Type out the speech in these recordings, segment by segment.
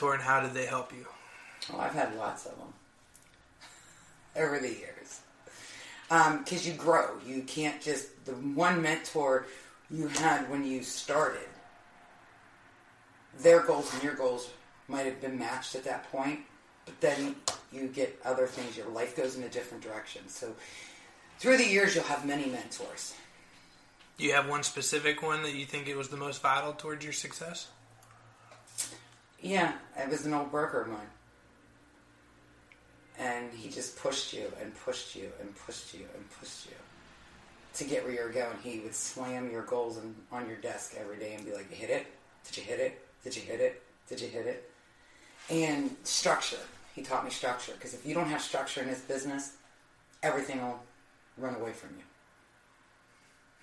mentor, and how did they help you? Well, I've had lots of them over the years. Because you grow. You can't just... The one mentor you had when you started, their goals and your goals might have been matched at that point, but then you get other things. Your life goes in a different direction. So through the years, you'll have many mentors. Do you have one specific one that you think it was the most vital towards your success? Yeah, it was an old broker of mine. And he just pushed you and pushed you and pushed you and pushed you to get where you're going. He would slam your goals on your desk every day and be like, you hit it? Did you hit it? Did you hit it? Did you hit it? And structure. He taught me structure. Because if you don't have structure in this business, everything will run away from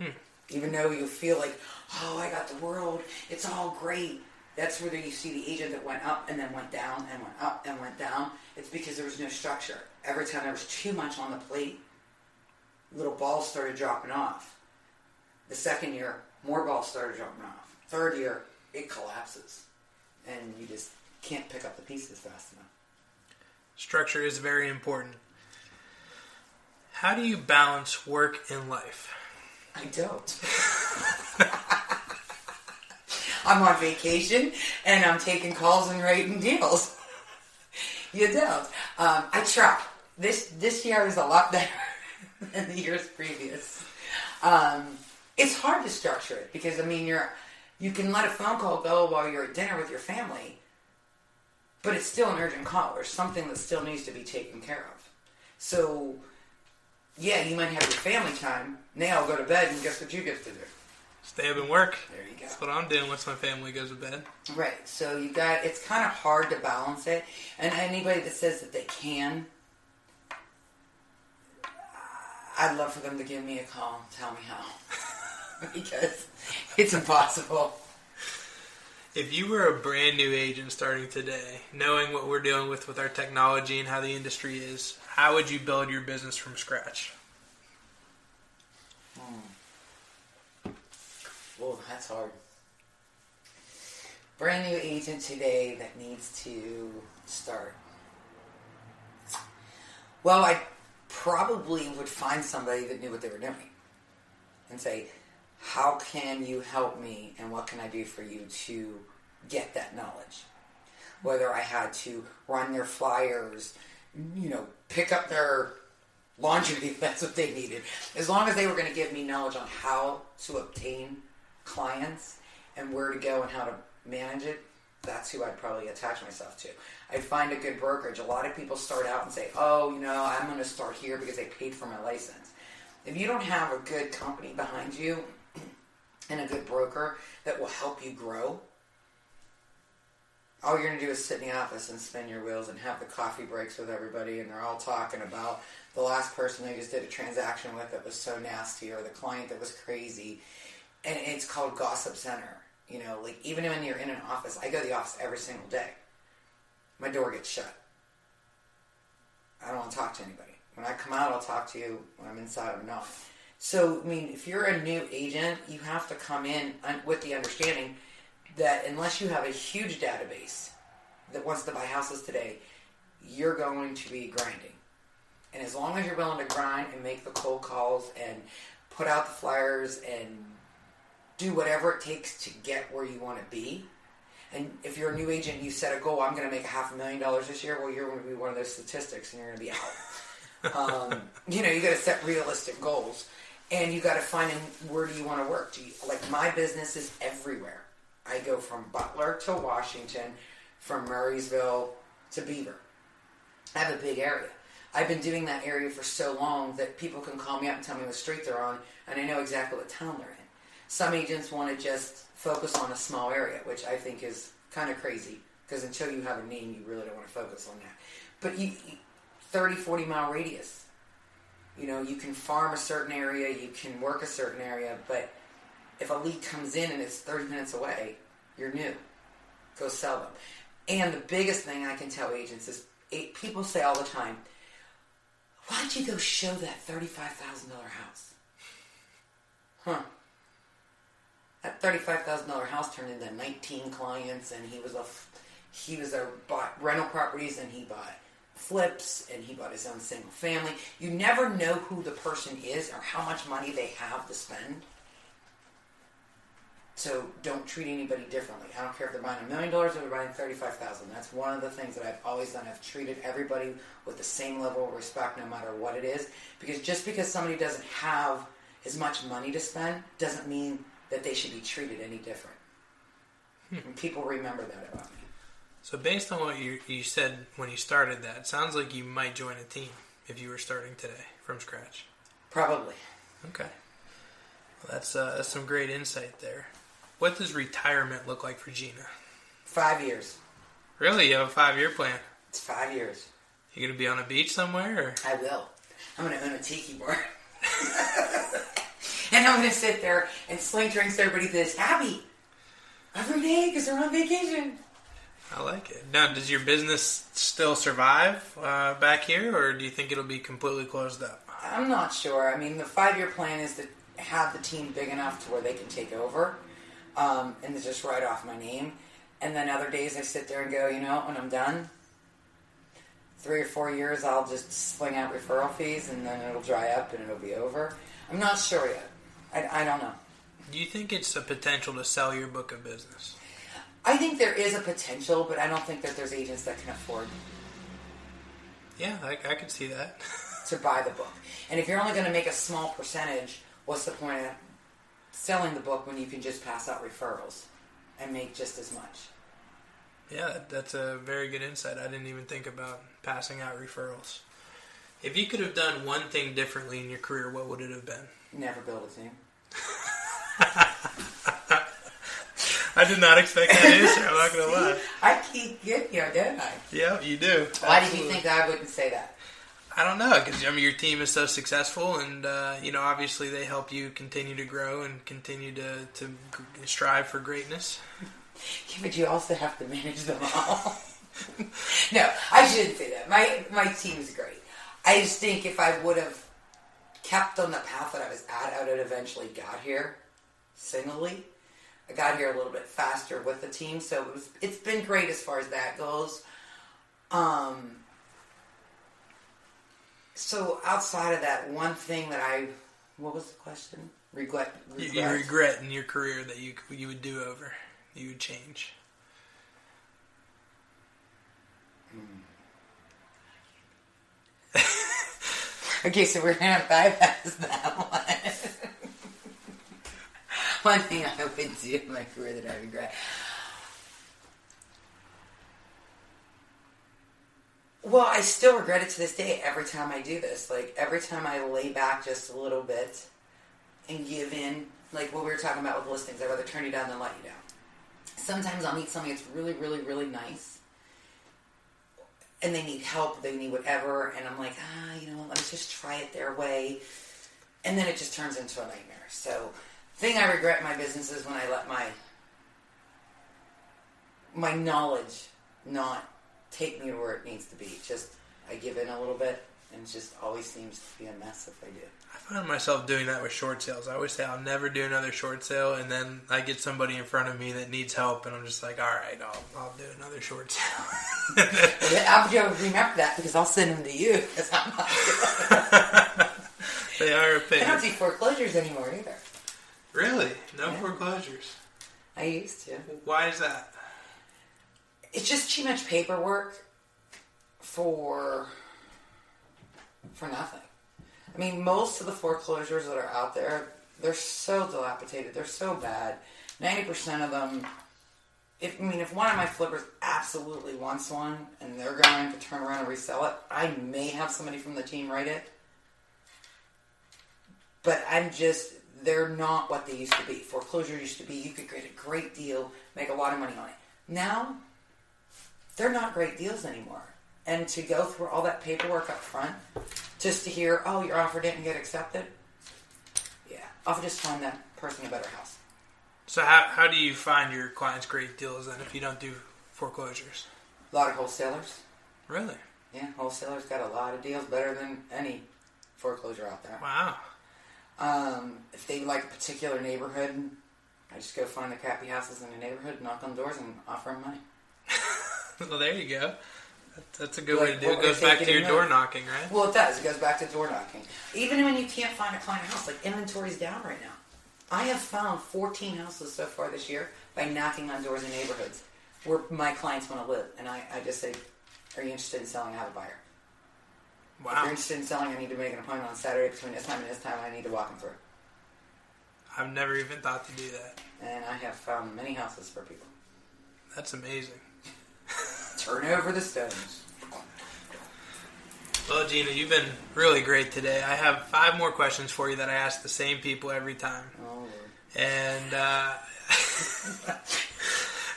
you. Even though you feel like, oh, I got the world, it's all great. That's where you see the agent that went up and then went down and went up and went down. It's because there was no structure. Every time there was too much on the plate, little balls started dropping off. The second year, more balls started dropping off. Third year, it collapses. And you just can't pick up the pieces fast enough. Structure is very important. How do you balance work and life? I don't. I'm on vacation and I'm taking calls and writing deals. You don't. I try. This year is a lot better than the years previous. It's hard to structure it because you can let a phone call go while you're at dinner with your family, but it's still an urgent call or something that still needs to be taken care of. So, yeah, you might have your family time. Now I'll go to bed and guess what you get to do? Stay up and work. There you go. That's what I'm doing once my family goes to bed. Right. So it's kind of hard to balance it. And anybody that says that they can, I'd love for them to give me a call and tell me how. Because it's impossible. If you were a brand new agent starting today, knowing what we're dealing with our technology and how the industry is, how would you build your business from scratch? Whoa, that's hard. Brand new agent today that needs to start. Well, I probably would find somebody that knew what they were doing and say, how can you help me and what can I do for you to get that knowledge? Whether I had to run their flyers, pick up their laundry if that's what they needed. As long as they were going to give me knowledge on how to obtain clients and where to go and how to manage it, that's who I'd probably attach myself to. I'd find a good brokerage. A lot of people start out and say, I'm going to start here because they paid for my license. If you don't have a good company behind you and a good broker that will help you grow, all you're going to do is sit in the office and spin your wheels and have the coffee breaks with everybody, and they're all talking about the last person they just did a transaction with that was so nasty, or the client that was crazy. And it's called Gossip Center. Even when you're in an office, I go to the office every single day. My door gets shut. I don't want to talk to anybody. When I come out, I'll talk to you. When I'm inside, I'm not. So, if you're a new agent, you have to come in with the understanding that unless you have a huge database that wants to buy houses today, you're going to be grinding. And as long as you're willing to grind and make the cold calls and put out the flyers and do whatever it takes to get where you want to be. And if you're a new agent, you set a goal, I'm going to make $500,000 this year, well, you're going to be one of those statistics and you're going to be out. You got to set realistic goals. And you got to find where do you want to work. My business is everywhere. I go from Butler to Washington, from Murraysville to Beaver. I have a big area. I've been doing that area for so long that people can call me up and tell me what street they're on, and I know exactly what town they're in. Some agents want to just focus on a small area, which I think is kind of crazy, because until you have a name, you really don't want to focus on that. But 30, 40-mile radius. You can farm a certain area, you can work a certain area, but if a lead comes in and it's 30 minutes away, you're new. Go sell them. And the biggest thing I can tell agents is, people say all the time, why'd you go show that $35,000 house? That $35,000 house turned into 19 clients, and He bought rental properties, and he bought flips, and he bought his own single family. You never know who the person is or how much money they have to spend. So don't treat anybody differently. I don't care if they're buying $1 million or they're buying $35,000. That's one of the things that I've always done. I've treated everybody with the same level of respect no matter what it is. Because just because somebody doesn't have as much money to spend doesn't mean that they should be treated any different. And people remember that about me. So based on what you said when you started that, it sounds like you might join a team if you were starting today from scratch. Probably. Okay. Well, that's some great insight there. What does retirement look like for Gina? 5 years. Really? You have a 5-year plan? It's 5 years. You going to be on a beach somewhere? Or? I will. I'm going to own a tiki bar. And I'm going to sit there and sling drinks to everybody that's happy. Every day because they're on vacation. I like it. Now, does your business still survive back here, or do you think it'll be completely closed up? I'm not sure. I mean, the 5-year plan is to have the team big enough to where they can take over and to just write off my name. And then other days I sit there and go, when I'm done, 3 or 4 years, I'll just sling out referral fees, and then it'll dry up and it'll be over. I'm not sure yet. I don't know. Do you think it's a potential to sell your book of business? I think there is a potential, but I don't think that there's agents that can afford Yeah, I could see that. to buy the book. And if you're only going to make a small percentage, what's the point of selling the book when you can just pass out referrals and make just as much? Yeah, that's a very good insight. I didn't even think about passing out referrals. If you could have done one thing differently in your career, what would it have been? Never build a team. I did not expect that answer. I'm not going to lie. I keep getting you, don't I? Yeah, you do. Why did you think that I wouldn't say that? I don't know, because your team is so successful, and obviously they help you continue to grow and continue to strive for greatness. Yeah, but you also have to manage them all. No, I shouldn't say that. My team's great. I just think if I would have kept on the path that I was at, I would have eventually got here singly. I got here a little bit faster with the team, so it's been great as far as that goes. So outside of that, one thing that what was the question? Regret. You regret in your career that you would do over, you would change. Okay, so we're going to bypass that one. One thing I would do in my career that I regret. Well, I still regret it to this day every time I do this. Like, every time I lay back just a little bit and give in, like what we were talking about with listings, I'd rather turn you down than let you down. Sometimes I'll meet somebody that's really, really, really nice, and they need help, they need whatever, and I'm like, let me just try it their way, and then it just turns into a nightmare. So, the thing I regret in my business is when I let my knowledge not take me to where it needs to be. Just, I give in a little bit, and it just always seems to be a mess if I do. I find myself doing that with short sales. I always say I'll never do another short sale, and then I get somebody in front of me that needs help, and I'm just like, all right, I'll do another short sale. I'll remember that because I'll send them to you because I'm not doing it. They are a pain. I don't do foreclosures anymore either. Really? No foreclosures? I used to. Why is that? It's just too much paperwork for nothing. I mean, most of the foreclosures that are out there, they're so dilapidated. They're so bad. 90% of them, if one of my flippers absolutely wants one and they're going to turn around and resell it, I may have somebody from the team write it. But they're not what they used to be. Foreclosure used to be, you could get a great deal, make a lot of money on it. Now, they're not great deals anymore. And to go through all that paperwork up front, just to hear, oh, your offer didn't get accepted, yeah, I'll just find that person a better house. So how do you find your clients great deals then if you don't do foreclosures? A lot of wholesalers. Really? Yeah, wholesalers got a lot of deals, better than any foreclosure out there. Wow. If they like a particular neighborhood, I just go find the crappy houses in the neighborhood, knock on doors, and offer them money. Well, there you go. That's a good way to do it. It goes back to your door knocking, right? Well, it does. It goes back to door knocking. Even when you can't find a client house, like inventory's down right now. I have found 14 houses so far this year by knocking on doors in neighborhoods where my clients want to live. And I just say, are you interested in selling? I have a buyer. Wow. If you're interested in selling, I need to make an appointment on Saturday between this time and this time. I need to walk them through. I've never even thought to do that. And I have found many houses for people. That's amazing. Turn over the stones. Well, Gina, you've been really great today. I have 5 more questions for you that I ask the same people every time. Oh, Lord. And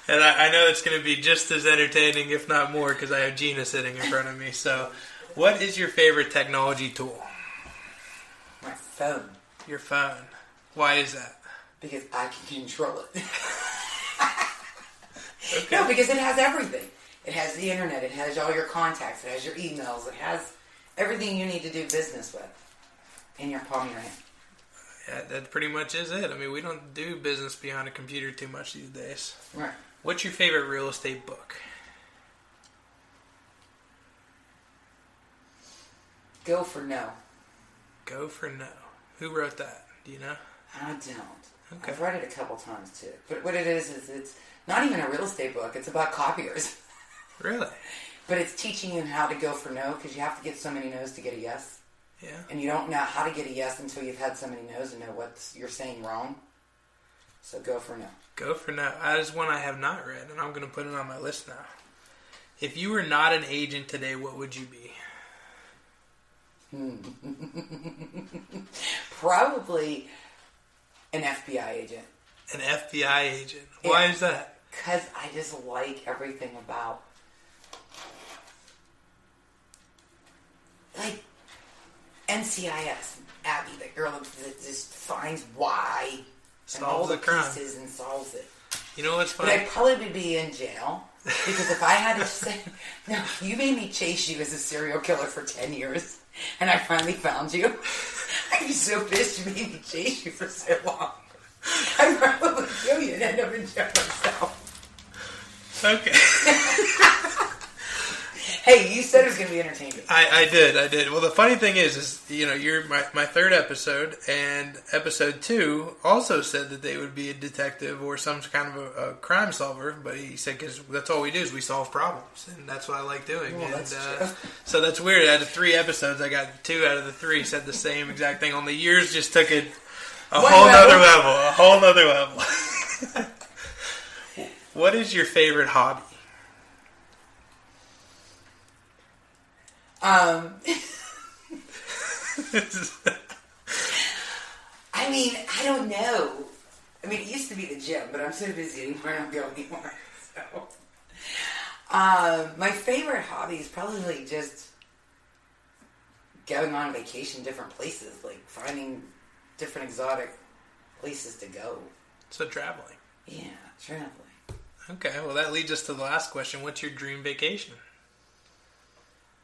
and I know it's going to be just as entertaining, if not more, because I have Gina sitting in front of me. So, what is your favorite technology tool? My phone. Your phone. Why is that? Because I can control it. Okay. No, because it has everything. It has the internet. It has all your contacts. It has your emails. It has everything you need to do business with in your palm of your hand. Yeah, that pretty much is it. I mean, we don't do business beyond a computer too much these days. Right. What's your favorite real estate book? Go for no. Go for no. Who wrote that? Do you know? I don't. Okay. I've read it a couple times too. But what it is it's not even a real estate book. It's about copiers. Really? But it's teaching you how to go for no because you have to get so many no's to get a yes. Yeah. And you don't know how to get a yes until you've had so many no's and know what you're saying wrong. So go for no. Go for no. That is one I have not read, and I'm going to put it on my list now. If you were not an agent today, what would you be? Probably an FBI agent. An FBI agent. Why is that? Because I just like everything about, like, NCIS, Abby, the girl that just finds why and all the pieces and solves it. You know what's funny? But I'd probably be in jail because if I had to say, no, you made me chase you as a serial killer for 10 years and I finally found you. I'd be so pissed you made me chase you for so long. I'd probably kill you and end up in jail myself. Okay. Hey, you said it was going to be entertaining. I did. Well, the funny thing is you're my third episode, and episode 2 also said that they would be a detective or some kind of a crime solver, but he said because that's all we do is we solve problems, and that's what I like doing. Well, and that's true. So that's weird. Out of 3 episodes, I got 2 out of the 3 said the same exact thing. Only yours just took it a whole nother level. What is your favorite hobby? I mean, I don't know. I mean, it used to be the gym, but I'm so busy anymore, I don't go anymore. So, my favorite hobby is probably just going on vacation, different places, like finding different exotic places to go. So traveling. Yeah, traveling. Okay, well that leads us to the last question. What's your dream vacation?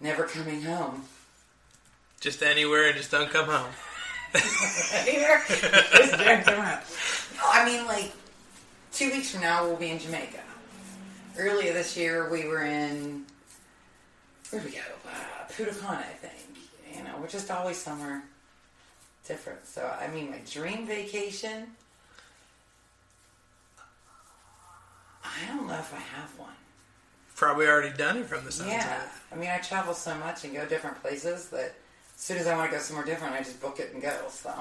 Never coming home. Just anywhere and just don't come home. Anywhere? Just don't come home. No, I mean, like, 2 weeks from now we'll be in Jamaica. Earlier this year we were in, where'd we go? Punta Cana, I think. You know, we're just always somewhere different. So, I mean, my dream vacation, I don't know if I have one. Probably already done it from the sounds of it. I mean, I travel so much and go different places that as soon as I want to go somewhere different, I just book it and go. So,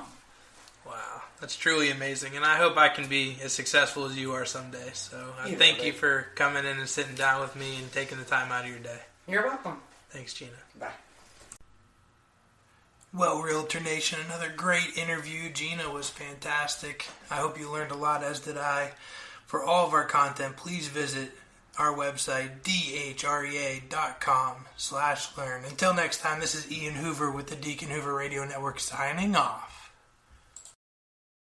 wow, that's truly amazing, and I hope I can be as successful as you are someday. So, thank you for coming in and sitting down with me and taking the time out of your day. You're welcome. Thanks, Gina. Bye. Well, Realtor Nation, another great interview. Gina was fantastic. I hope you learned a lot, as did I. For all of our content, please visit our website, dhrea.com/learn. Until next time, this is Ian Hoover with the Deacon Hoover Radio Network signing off.